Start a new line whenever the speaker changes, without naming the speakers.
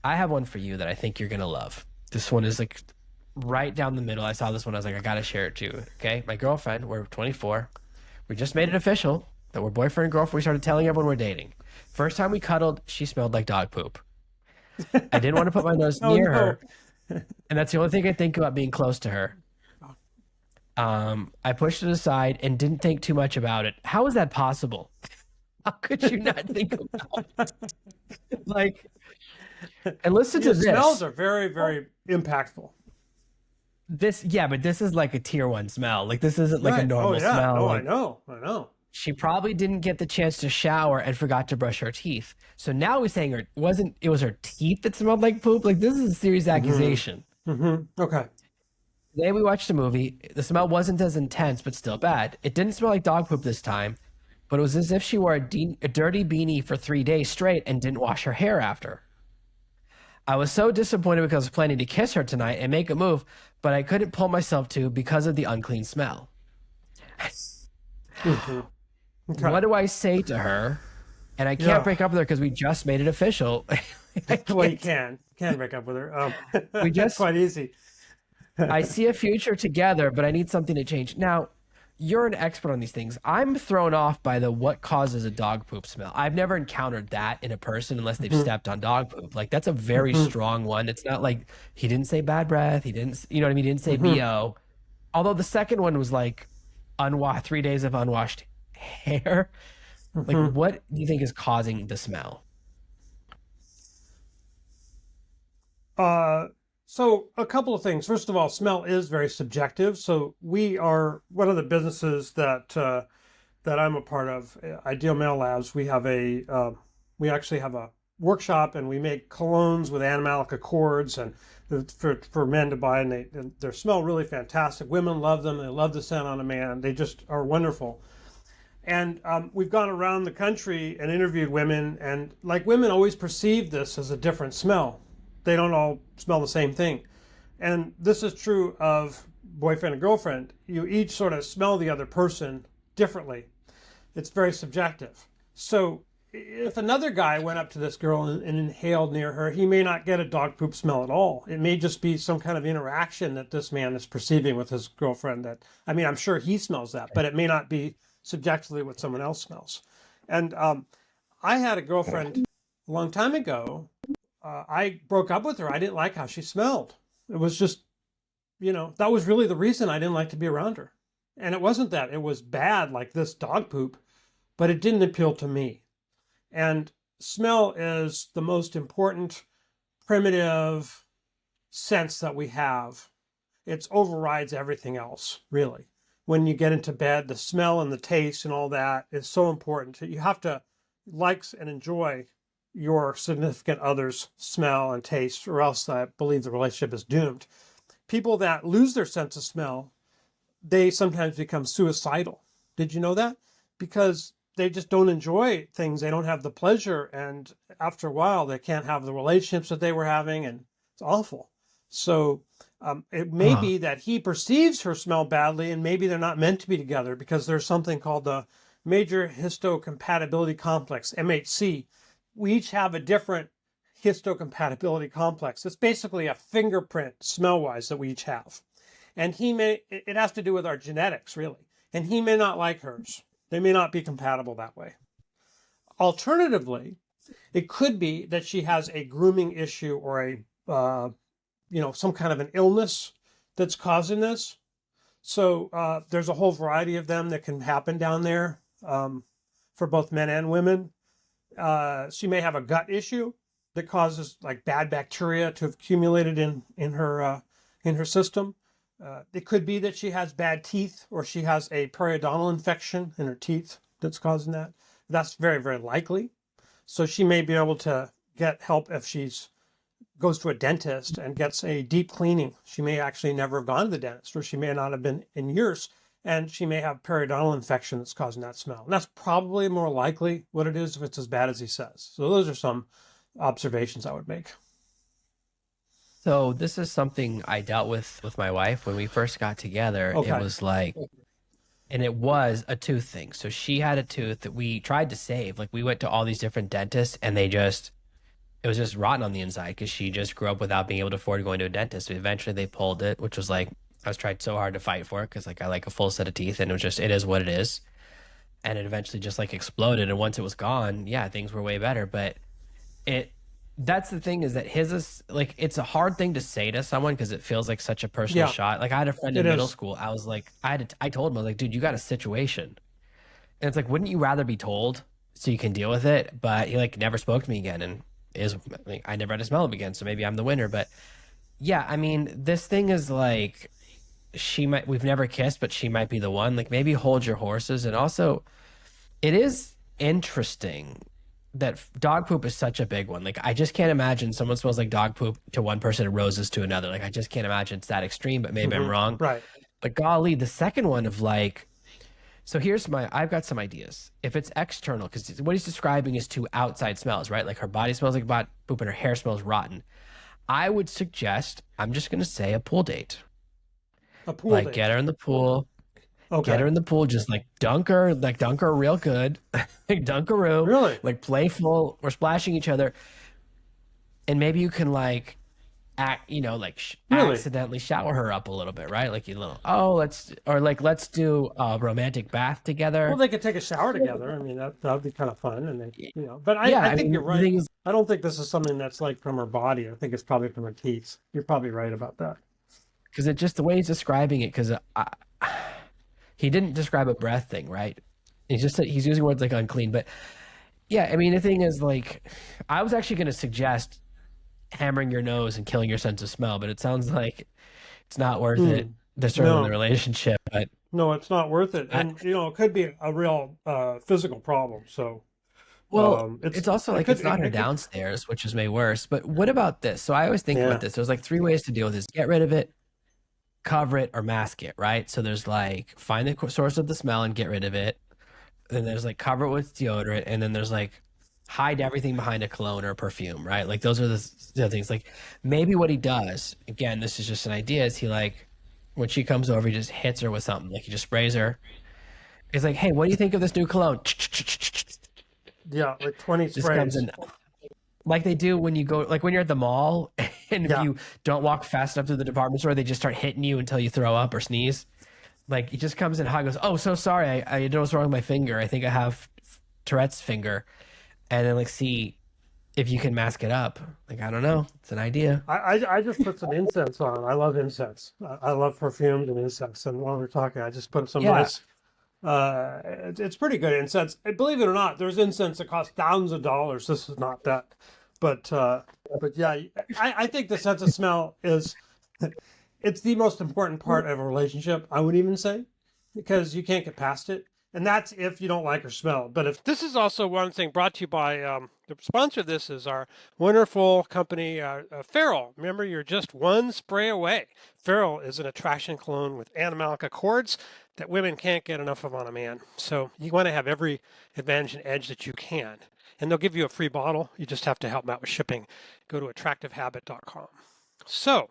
I have one for you that I think you're gonna love. This one is like right down the middle. I saw this one. I was like, I gotta share it too. Okay, my girlfriend. We're 24. We just made it official that we're boyfriend and girlfriend. We started telling everyone we're dating. First time we cuddled, she smelled like dog poop. I didn't want to put my nose
Oh
near
no.
her, and that's the only thing I think about being close to her. I pushed it aside and didn't think too much about it. How is that possible? How could you not think about like? And listen
Yeah,
to
smells
this.
are very, very impactful.
This, yeah, but this is like a tier one smell. Like this isn't like a
Right. Oh
normal
yeah.
smell.
No, I
Like
know. I know.
she probably didn't get the chance to shower and forgot to brush her teeth. So now we're saying it was her teeth that smelled like poop. Like this is a serious
Hmm.
accusation.
Okay.
Today we watched a movie. The smell wasn't as intense, but still bad. It didn't smell like dog poop this time, but it was as if she wore a dirty beanie for 3 days straight and didn't wash her hair after. I was so disappointed because I was planning to kiss her tonight and make a move, but I couldn't pull myself to because of the unclean smell.
Hmm. Okay.
What do I say to her? And I can't
Yeah.
break up with her because we just made it official. I
Well, you
can't.
can break up with her.
We
It's
just,
quite easy.
I see a future together, but I need something to change. Now, you're an expert on these things. I'm thrown off by the what causes a dog poop smell. I've never encountered that in a person unless they've
Hmm.
stepped on dog poop. Like that's a very
Hmm.
strong one. It's not like he didn't say bad breath. He didn't, you know what I mean? He didn't say
Hmm.
BO. Although the second one was like unwashed, 3 days of unwashed hair. Like
Hmm.
what do you think is causing the smell?
Uh, so a couple of things. First of all, smell is very subjective. So we are one of the businesses that I'm a part of, Ideal Male Labs. We actually have a workshop, and we make colognes with animalic accords and for men to buy, and they smell really fantastic. Women love them. They love the scent on a man. They just are wonderful. And we've gone around the country and interviewed women, and like women always perceive this as a different smell. They don't all smell the same thing. And this is true of boyfriend and girlfriend. You each sort of smell the other person differently. It's very subjective. So if another guy went up to this girl and inhaled near her, he may not get a dog poop smell at all. It may just be some kind of interaction that this man is perceiving with his girlfriend. That, I mean, I'm sure he smells that, but it may not be subjectively what someone else smells. And I had a girlfriend a long time ago. I broke up with her. I didn't like how she smelled. It was just, that was really the reason I didn't like to be around her. And it wasn't that it was bad like this dog poop, but it didn't appeal to me. And smell is the most important primitive sense that we have. It overrides everything else, really. When you get into bed, the smell and the taste and all that is so important. You have to like and enjoy your significant other's smell and taste, or else I believe the relationship is doomed. People that lose their sense of smell, they sometimes become suicidal. Did you know that? Because they just don't enjoy things. They don't have the pleasure. And after a while, they can't have the relationships that they were having. And it's awful. So it may
Huh.
be that he perceives her smell badly, and maybe they're not meant to be together because there's something called the major histocompatibility complex, MHC. We each have a different histocompatibility complex. It's basically a fingerprint smell wise that we each have. And it has to do with our genetics, really. And he may not like hers. They may not be compatible that way. Alternatively, it could be that she has a grooming issue or some kind of an illness that's causing this. So there's a whole variety of them that can happen down there for both men and women. She may have a gut issue that causes like bad bacteria to have accumulated in her system. It could be that she has bad teeth, or she has a periodontal infection in her teeth that's causing that. That's very, very likely. So she may be able to get help if she's goes to a dentist and gets a deep cleaning. She may actually never have gone to the dentist, or she may not have been in years, and she may have periodontal infection that's causing that smell. And that's probably more likely what it is if it's as bad as he says. So those are some observations I would make.
So this is something I dealt with my wife when we first got together. It
Okay.
was like, and it was a tooth thing. So she had a tooth that we tried to save. Like we went to all these different dentists and they just it was just rotten on the inside because she just grew up without being able to afford going to a dentist. So eventually they pulled it, which was like I was trying so hard to fight for it because like I like a full set of teeth, and it was just it is what it is. And it eventually just like exploded. And once it was gone, yeah, things were way better. But it that's the thing is that his is like it's a hard thing to say to someone because it feels like such a personal
Yeah,
shot. Like I had a friend
it
in middle
is.
school. I was like, I told him, I was like, dude, you got a situation. And it's like, wouldn't you rather be told so you can deal with it? But he like never spoke to me again, and is like, I never had to smell him again. So maybe I'm the winner. But yeah, I mean, this thing is like she might we've never kissed, but she might be the one. Like maybe hold your horses, and also it is interesting that dog poop is such a big one. Like I just can't imagine someone smells like dog poop to one person and roses to another. Like I just can't imagine it's that extreme, but maybe I'm
Hmm.
wrong.
Right.
But golly, the second one of like so here's my I've got some ideas. If it's external, because what he's describing is two outside smells, right? Like her body smells like bot poop and her hair smells rotten. I would suggest, I'm just gonna say a pool date.
A pool
Like get
date.
her in the pool, get
Okay.
her in the pool, just like dunk her real good, like dunkaroo,
Really?
like playful. We're splashing each other, and maybe you can like act, like
Really?
accidentally shower her up a little bit, right? Like you little, oh, let's do a romantic bath
Well,
together.
they could take a shower together. I mean, that'd be kind of fun. And they, but
Yeah,
I
I
think you're
mean the
right.
thing is,
I don't think this is something that's like from her body. I think it's probably from her teeth. You're probably right about that.
because it just the way he's describing it, because he didn't describe a breath thing, right? He's just he's using words like unclean, but yeah, I mean the thing is like, I was actually going to suggest hammering your nose and killing your sense of smell, but it sounds like it's not worth it
Hmm.
this early in the
No,
relationship. But
no, it's not worth it.
I,
And, it could be a real physical problem. So
well,
it's,
it's also
it
like
could,
it's not her
it could,
downstairs, which is way worse. But what about this? So I always think about
yeah.
this. There's like three ways to deal with this: get rid of it, cover it, or mask it. Right? So there's like find the source of the smell and get rid of it. Then there's like cover it with deodorant, and then there's like hide everything behind a cologne or a perfume, right? Like those are the things. Like maybe what he does, again, this is just an idea, is he like when she comes over, he just hits her with something. Like he just sprays her. He's like, "Hey, what do you think of this new cologne?"
Yeah, like 20
Just comes
sprays.
in like they do when you go, like when you're at the mall, and if
Yeah.
you don't walk fast enough through the department store, they just start hitting you until you throw up or sneeze. Like he just comes in hot, goes, "Oh, so sorry, I don't know what's wrong with my finger. I think I have Tourette's finger." And then like see if you can mask it up. Like I don't know, it's an idea.
I just put some incense on. I love incense. I love perfumes and incense. And while we're talking, I just put some
Yeah,
nice, it's pretty good incense. And believe it or not, there's incense that costs thousands of dollars. This is not that. But yeah, I think the sense of smell is, it's the most important part of a relationship, I would even say, because you can't get past it. And that's if you don't like her smell. But if this is also one thing brought to you by the sponsor of this is our wonderful company, Feral. Remember, you're just one spray away. Feral is an attraction cologne with animalic accords that women can't get enough of on a man. So you want to have every advantage and edge that you can. And they'll give you a free bottle. You just have to help them out with shipping. Go to attractivehabit.com. So